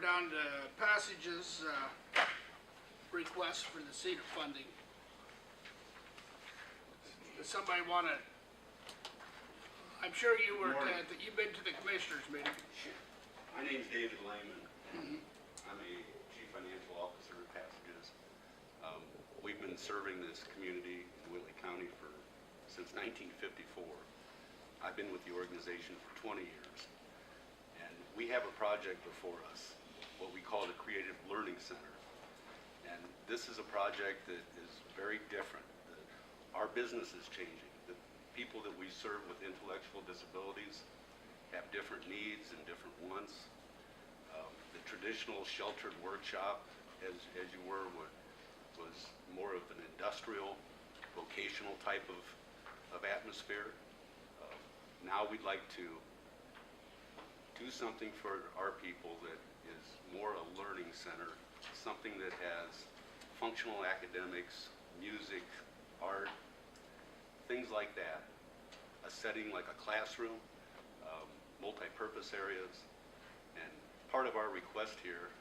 down to passages, request for the CEDAR funding. Does somebody want to, I'm sure you were, you've been to the commissioners meeting. My name's David Lehman. I'm a Chief Financial Officer at Passages. We've been serving this community in Whitley County since 1954. I've been with the organization for 20 years. And we have a project before us, what we call the Creative Learning Center. And this is a project that is very different. Our business is changing. The people that we serve with intellectual disabilities have different needs and different wants. The traditional sheltered workshop, as you were, was more of an industrial, vocational type of atmosphere. Now we'd like to do something for our people that is more a learning center, something that has functional academics, music, art, things like that. A setting like a classroom, multi-purpose areas, and part of our request here,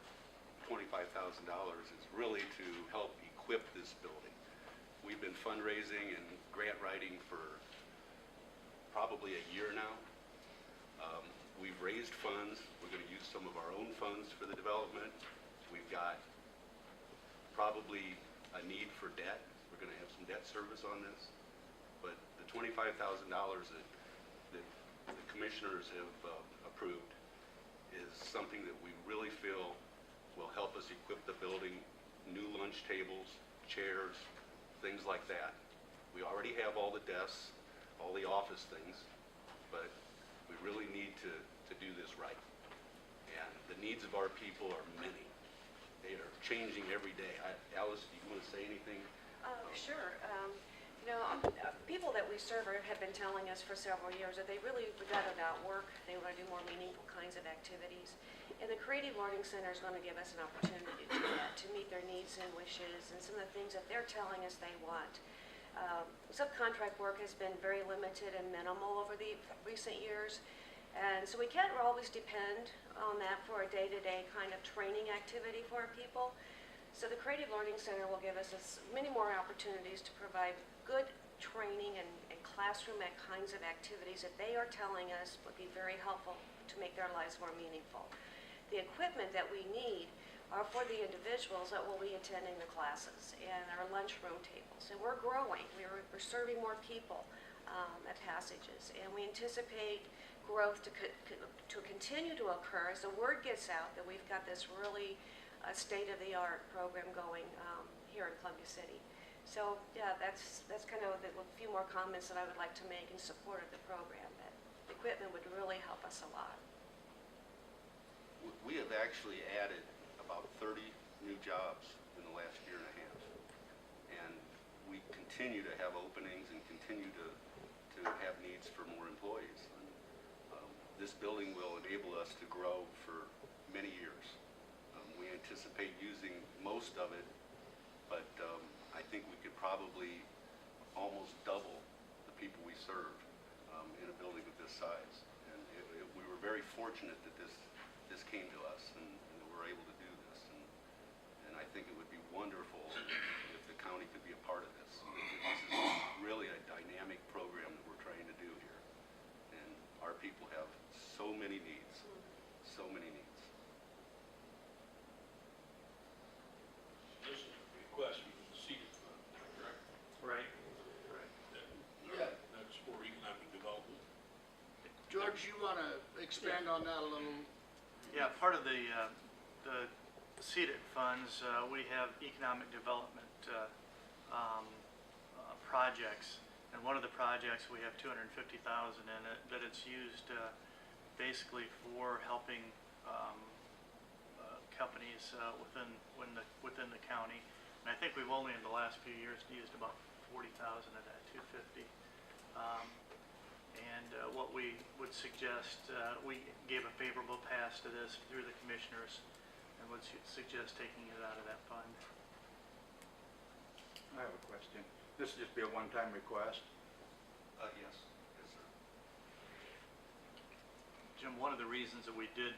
$25,000, is really to help equip this building. We've been fundraising and grant writing for probably a year now. We've raised funds. We're going to use some of our own funds for the development. We've got probably a need for debt. We're going to have some debt service on this. But the $25,000 that the commissioners have approved is something that we really feel will help us equip the building, new lunch tables, chairs, things like that. We already have all the desks, all the office things, but we really need to do this right. And the needs of our people are many. They are changing every day. Alice, do you want to say anything? Sure. People that we serve have been telling us for several years that they really would rather not work. They want to do more meaningful kinds of activities. And the Creative Learning Center is going to give us an opportunity to do that, to meet their needs and wishes and some of the things that they're telling us they want. Subcontract work has been very limited and minimal over the recent years. And so we can't always depend on that for a day-to-day kind of training activity for our people. So the Creative Learning Center will give us many more opportunities to provide good training and classroom kinds of activities that they are telling us would be very helpful to make their lives more meaningful. The equipment that we need are for the individuals that will be attending the classes and our lunchroom tables. And we're growing. We're serving more people at Passages, and we anticipate growth to continue to occur as the word gets out that we've got this really state-of-the-art program going here in Columbia City. So yeah, that's kind of a few more comments that I would like to make in support of the program. That the equipment would really help us a lot. We have actually added about 30 new jobs in the last year and a half. And we continue to have openings and continue to have needs for more employees. And, this building will enable us to grow for many years. We anticipate using most of it, but I think we could probably almost double the people we serve in a building of this size. And we were very fortunate that this came to us and that we're able to do this. And I think it would be wonderful if the county could be a part of this. This is really a dynamic program that we're trying to do here. And our people have so many needs, so many needs. This is a request from the CEDAR fund, correct? Right. Yeah. That's for economic development. George, you want to expand on that a little? Yeah, part of the CEDAR funds, we have economic development projects, and one of the projects we have $250,000 in it, but it's used basically for helping companies within the county. And I think we've only in the last few years used about $40,000 of that $250,000. And what we would suggest, we gave a favorable pass to this through the commissioners, and would suggest taking it out of that fund. I have a question. This will just be a one-time request? Yes. Yes, sir. Jim, one of the reasons that we did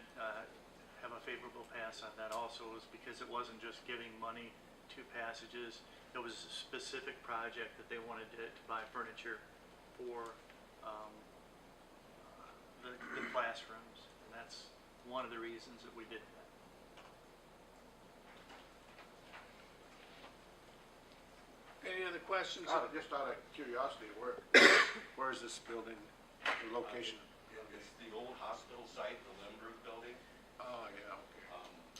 have a favorable pass on that also was because it wasn't just giving money to Passages. It was a specific project that they wanted to buy furniture for the classrooms, and that's one of the reasons that we did that. Any other questions? Just out of curiosity, where is this building, the location? It's the old hospital site, the Lemberg building. Oh, yeah, okay.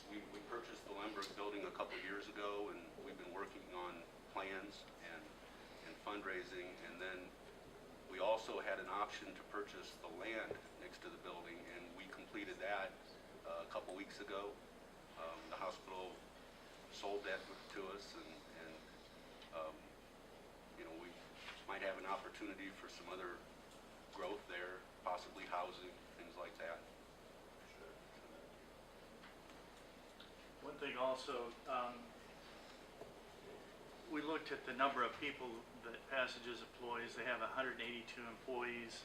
We purchased the Lemberg building a couple years ago, and we've been working on plans and fundraising, and then we also had an option to purchase the land next to the building, and we completed that a couple weeks ago. The hospital sold that to us, and you know, we might have an opportunity for some other growth there, possibly housing, things like that. One thing also, we looked at the number of people that Passages employs. They have 182 employees.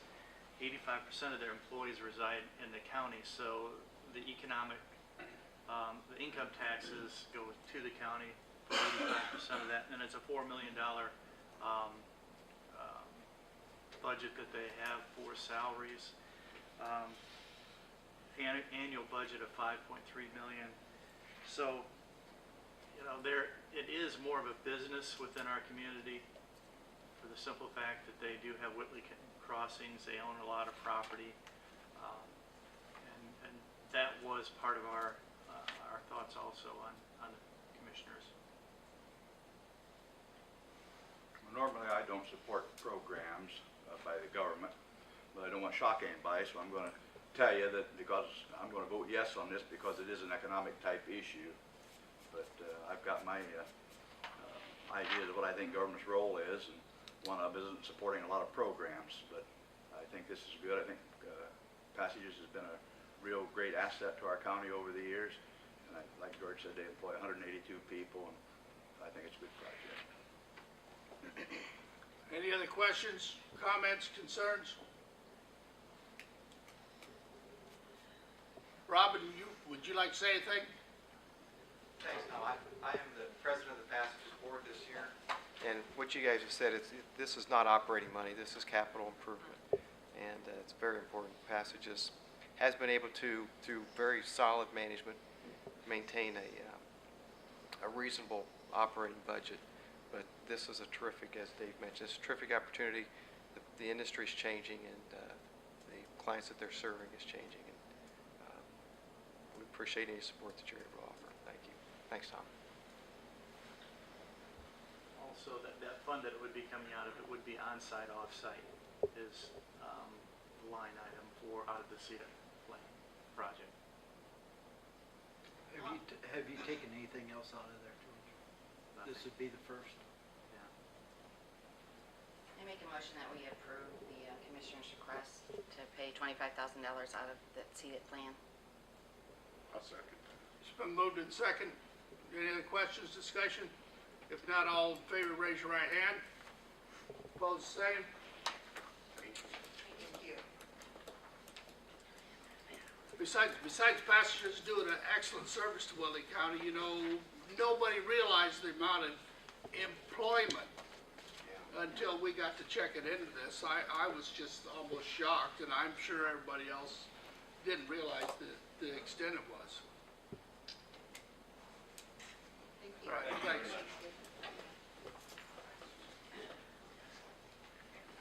85% of their employees reside in the county, so the the income taxes go to the county for 85% of that, and it's a $4 million budget that they have for salaries. Annual budget of $5.3 million. So, you know, it is more of a business within our community for the simple fact that they do have Whitley crossings. They own a lot of property, and that was part of our thoughts also on the commissioners. Normally, I don't support programs by the government, but I don't want to shock anybody, so I'm going to tell you that because I'm going to vote yes on this because it is an economic type issue. But I've got my ideas of what I think government's role is, and one of them isn't supporting a lot of programs, but I think this is good. I think Passages has been a real great asset to our county over the years, and like George said, they employ 182 people, and I think it's a good project. Any other questions, comments, concerns? Robin, would you like to say anything? Thanks, Tom. I am the president of the Passages Board this year, and what you guys have said, this is not operating money, this is capital improvement, and it's very important. Passages has been able to, through very solid management, maintain a reasonable operating budget, but this is a terrific, as Dave mentioned, it's a terrific opportunity. The industry is changing, and the clients that they're serving is changing, and we appreciate any support that you're able to offer. Thank you. Thanks, Tom. Also, that fund that it would be coming out of, it would be on-site, off-site is the line item for out of the CETA plan project. Have you taken anything else out of there, George? Nothing. This would be the first. Yeah. I make a motion that we approve the commissioner's request to pay $25,000 out of the CETA plan. I'll second. It's been moved in second. Any other questions, discussion? If not, all in favor, raise your right hand. Opposed, same. Thank you. Besides Passages doing an excellent service to Whitley County, you know, nobody realized the amount of employment until we got to checking into this. I was just almost shocked, and I'm sure everybody else didn't realize the extent it was.